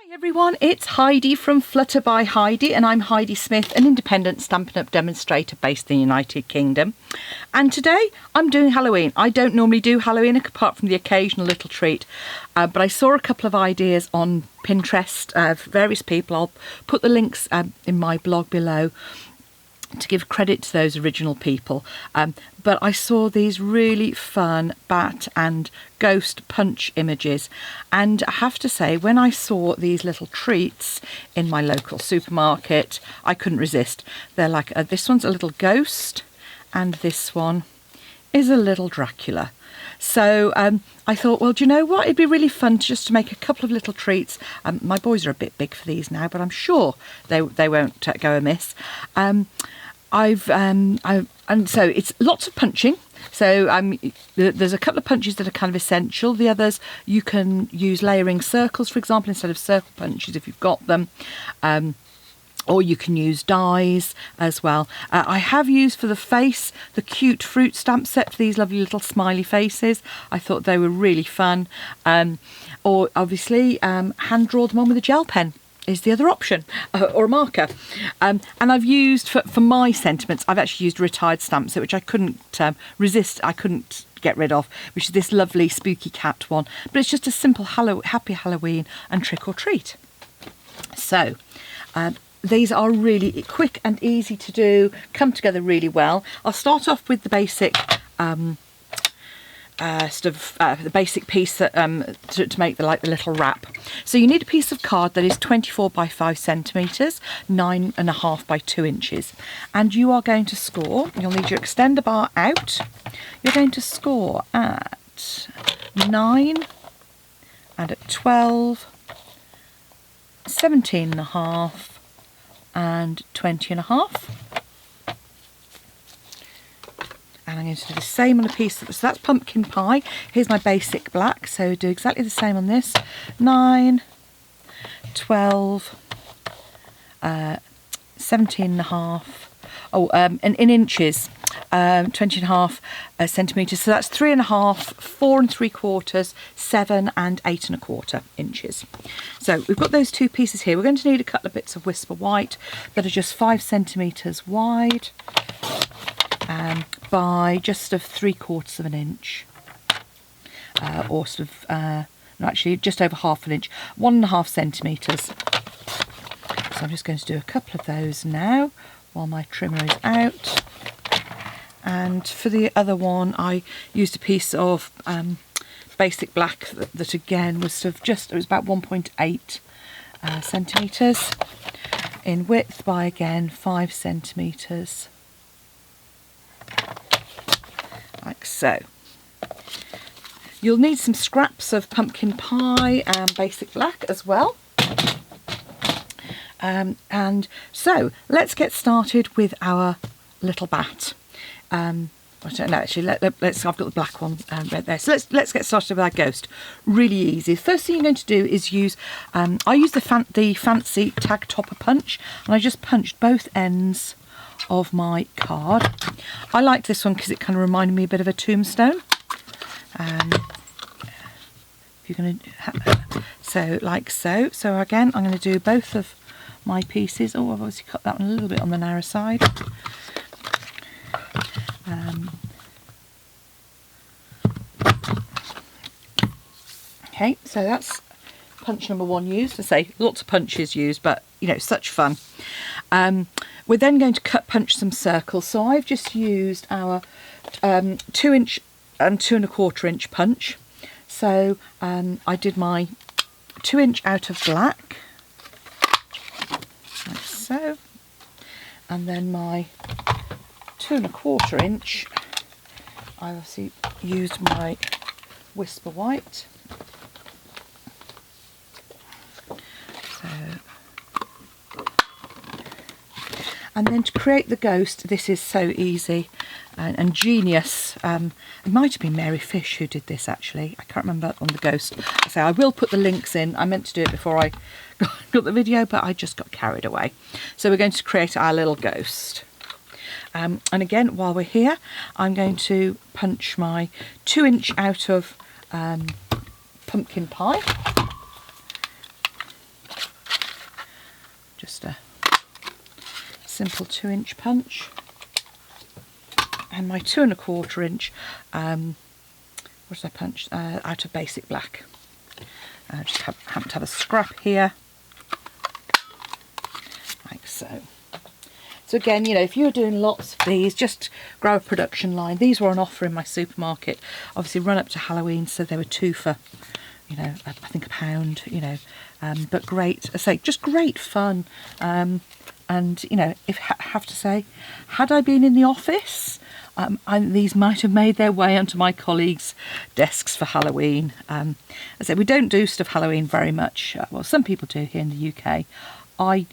Hi everyone, it's Heidi from Flutter by Heidi, and I'm Heidi Smith, an independent Stampin' Up demonstrator based in the United Kingdom. And today I'm doing Halloween. I don't normally do Halloween apart from the occasional little treat, but I saw a couple of ideas on Pinterest of various people. I'll put the links in my blog below to give credit to those original people, but I saw these really fun bat and ghost punch images, and I have to say, when I saw these little treats in my local supermarket, I couldn't resist. They're like, this one's a little ghost and this one is a little Dracula. So I thought, well, do you know what? It'd be really fun just to make a couple of little treats. My boys are a bit big for these now, but I'm sure they won't go amiss. And so it's lots of punching. So there's a couple of punches that are kind of essential. The others, you can use layering circles, for example, instead of circle punches if you've got them. Or you can use dies as well. I have used for the face the cute fruit stamp set for these lovely little smiley faces. I thought they were really fun. Or obviously hand draw them on with a gel pen is the other option, or a marker. And I've used, for my sentiments, I've actually used a retired stamp set, which I couldn't resist, I couldn't get rid of, which is this lovely spooky cat one. But it's just a simple happy Halloween and trick or treat. So these are really quick and easy to do, come together really well. I'll start off with the basic the basic piece that, to make the little wrap. So you need a piece of card that is 24 by 5 centimetres, 9.5 by 2 inches, and you are going to score. You'll need your extender bar out. You're going to score at 9 and at 12, 17.5 and 20.5. And I'm going to do the same on a piece, so that's pumpkin pie. Here's my basic black, so do exactly the same on this. 9, 12, 17.5, and in inches, 20.5 centimetres, so that's 3.5, 4 3/4, 7 and 8.25 inches. So we've got those two pieces here. We're going to need a couple of bits of Whisper White that are just 5 centimetres wide, by just of 3/4 of an inch, or sort of, no, actually just over half an inch, 1.5 centimetres. So I'm just going to do a couple of those now while my trimmer is out. And for the other one, I used a piece of basic black that again was sort of it was about 1.8 centimetres in width by again 5 centimetres. Like so. You'll need some scraps of pumpkin pie and basic black as well. And so let's get started with our little bat. I don't know, actually, let's. I've got the black one right there. So let's get started with our ghost. Really easy. The first thing you're going to do is use. I use the fancy tag topper punch, and I just punched both ends of my card. I liked this one because it kind of reminded me a bit of a tombstone. If you're going to, so like so. So again, I'm going to do both of my pieces. Oh, I've obviously cut that one a little bit on the narrow side. Okay, so that's punch number 1 used. I say lots of punches used, but you know, such fun. We're then going to punch some circles. So I've just used our 2 inch and 2.25 inch punch. So I did my 2 inch out of black, like so, and then my 2.25 inch. I obviously used my Whisper White. And then to create the ghost, this is so easy and genius. It might have been Mary Fish who did this, actually. I can't remember on the ghost. So I will put the links in. I meant to do it before I got the video, but I just got carried away. So we're going to create our little ghost. And again, while we're here, I'm going to punch my 2 inch out of pumpkin pie. just a simple 2-inch punch, and my 2 1/4 inch what did I punch out of basic black. Just happen to have a scrap here, like so. So again, you know, if you're doing lots of these, just grow a production line. These were on offer in my supermarket, obviously run up to Halloween, so they were 2 for, you know, I think £1, you know, but great, I say, just great fun. And, you know, I have to say, had I been in the office, these might have made their way onto my colleagues' desks for Halloween. As I say, we don't do stuff Halloween very much. Well, some people do here in the UK. I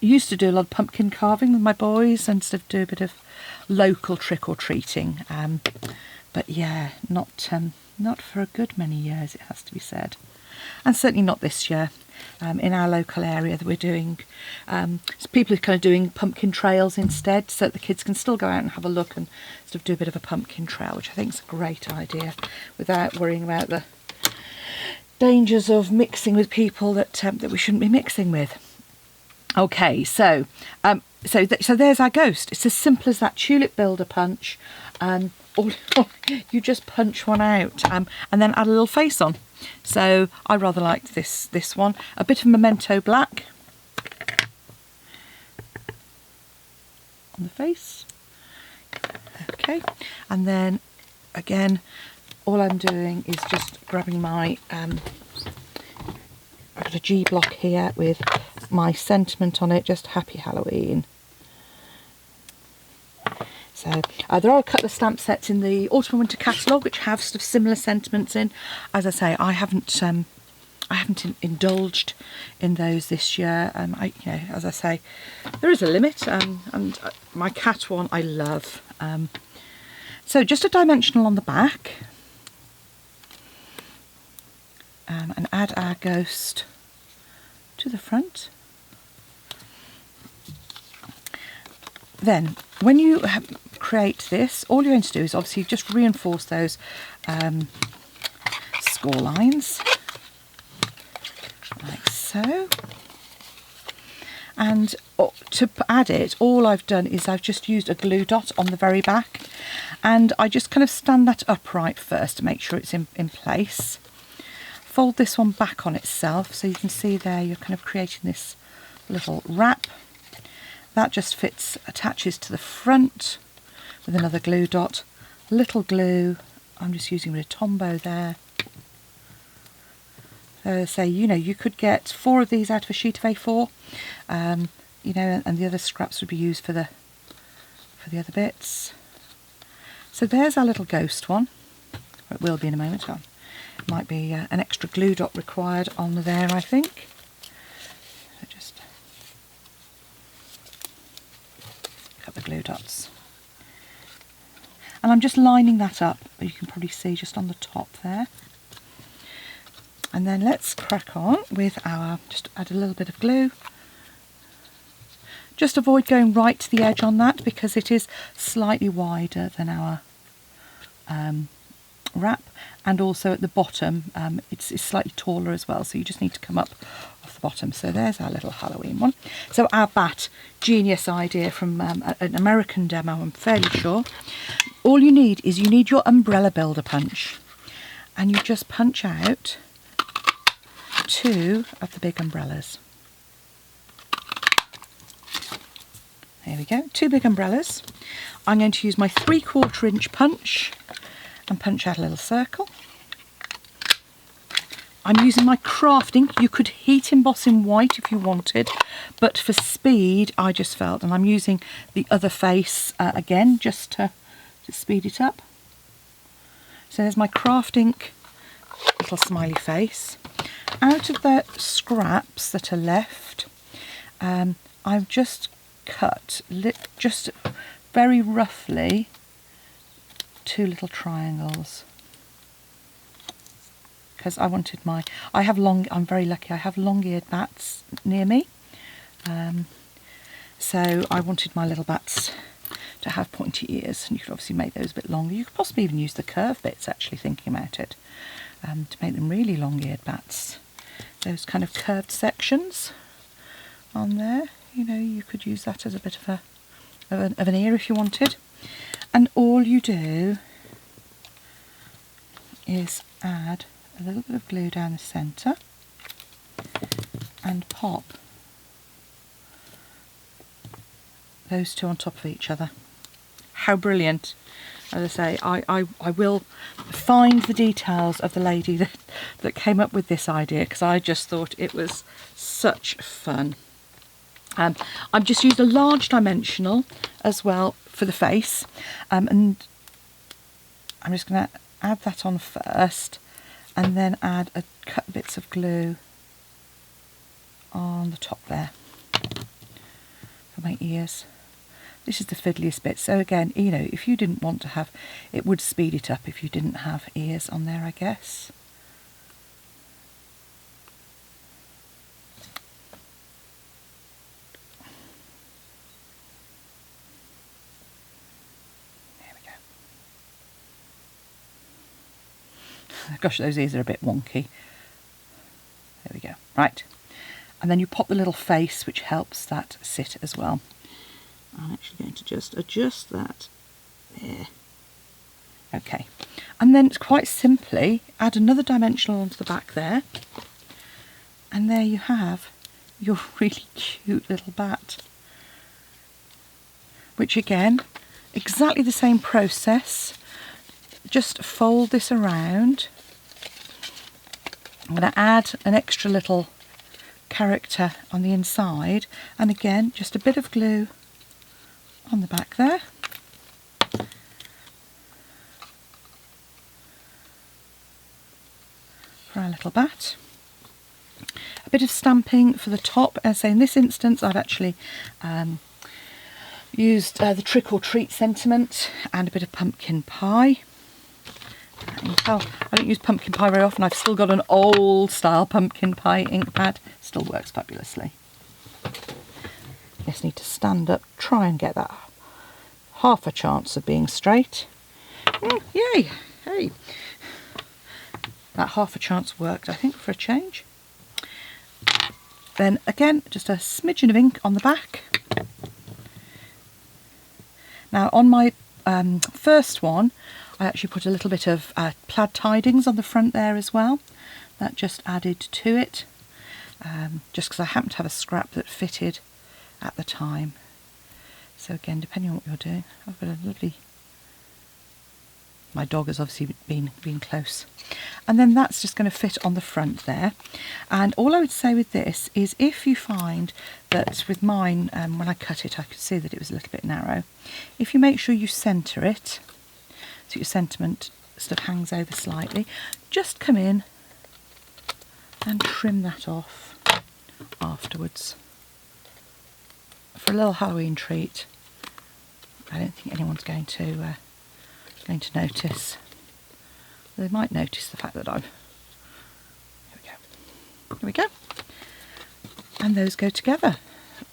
used to do a lot of pumpkin carving with my boys and sort of do a bit of local trick-or-treating. But yeah, not for a good many years, it has to be said. And certainly not this year. In our local area that we're doing, so people are kind of doing pumpkin trails instead, so that the kids can still go out and have a look and sort of do a bit of a pumpkin trail, which I think is a great idea, without worrying about the dangers of mixing with people that we shouldn't be mixing with. Okay, so there's our ghost. It's as simple as that tulip builder punch. You just punch one out and then add a little face on. So I rather liked this one. A bit of Memento Black on the face. Okay, and then again, all I'm doing is just grabbing my I've got a G block here with my sentiment on it, just Happy Halloween. So there are a couple of stamp sets in the autumn and winter catalogue which have sort of similar sentiments in. As I say, I haven't indulged in those this year. You know, as I say, there is a limit, and my cat one I love. So just a dimensional on the back, and add our ghost to the front. Then, when you create this, all you're going to do is obviously just reinforce those score lines, like so. And to add it, all I've done is I've just used a glue dot on the very back, and I just kind of stand that upright first to make sure it's in place. Fold this one back on itself, so you can see there you're kind of creating this little wrap. That just attaches to the front with another glue dot, little glue. I'm just using a bit of Tombow there. So, you know, you could get 4 of these out of a sheet of A4, you know, and the other scraps would be used for the other bits. So there's our little ghost one. Or it will be in a moment. It might be an extra glue dot required on there, I think. So just cut the glue dots. And I'm just lining that up, you can probably see just on the top there. And then let's crack on with our, just add a little bit of glue. Just avoid going right to the edge on that because it is slightly wider than our wrap, and also at the bottom it's slightly taller as well, so you just need to come up off the bottom. So there's our little Halloween one. So our bat, genius idea from an American demo, I'm fairly sure. All you need is your umbrella builder punch, and you just punch out 2 of the big umbrellas. There we go, 2 big umbrellas. I'm going to use my 3/4 inch punch and punch out a little circle. I'm using my craft ink. You could heat emboss in white if you wanted, but for speed I just felt, and I'm using the other face again just to speed it up. So there's my craft ink little smiley face. Out of the scraps that are left, I've just cut just very roughly 2 little triangles, because I wanted I'm very lucky, I have long-eared bats near me, so I wanted my little bats to have pointy ears, and you could obviously make those a bit longer. You could possibly even use the curved bits, actually, thinking about it, to make them really long-eared bats. Those kind of curved sections on there. You know, you could use that as a bit of an ear if you wanted. And all you do is add a little bit of glue down the centre and pop those two on top of each other. How brilliant. As I say, I will find the details of the lady that came up with this idea, because I just thought it was such fun. I've just used a large dimensional as well for the face, and I'm just going to add that on first and then add a couple bits of glue on the top there for my ears. This is the fiddliest bit. So again, you know, if you didn't want to have, it would speed it up if you didn't have ears on there, I guess. There we go. Gosh, those ears are a bit wonky. There we go. Right. And then you pop the little face, which helps that sit as well. I'm actually going to just adjust that there. Okay, and then quite simply add another dimensional onto the back there, and there you have your really cute little bat, which again, exactly the same process. Just fold this around. I'm going to add an extra little character on the inside, and again just a bit of glue on the back there. For our little bat. A bit of stamping for the top. As I say, in this instance I've actually used the Trick or Treat sentiment and a bit of pumpkin pie. You can tell I don't use pumpkin pie very often. I've still got an old style pumpkin pie ink pad. Still works fabulously. Just need to stand up, try and get that half a chance of being straight. Yay! Hey, that half a chance worked, I think, for a change. Then again, just a smidgen of ink on the back. Now on my first one, I actually put a little bit of plaid tidings on the front there as well. That just added to it, just because I happened to have a scrap that fitted at the time. So again, depending on what you're doing, I've got a lovely, my dog has obviously been close, and then that's just going to fit on the front there. And all I would say with this is, if you find that with mine, when I cut it I could see that it was a little bit narrow, if you make sure you centre it so your sentiment sort of hangs over slightly, just come in and trim that off afterwards. For a little Halloween treat. I don't think anyone's going to notice. They might notice the fact that Here we go. Here we go. And those go together,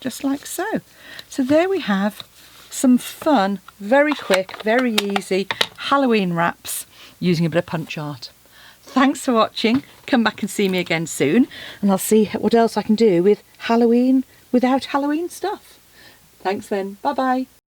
just like so. So there we have some fun, very quick, very easy Halloween wraps using a bit of punch art. Thanks for watching. Come back and see me again soon, and I'll see what else I can do with Halloween without Halloween stuff. Thanks then. Bye bye.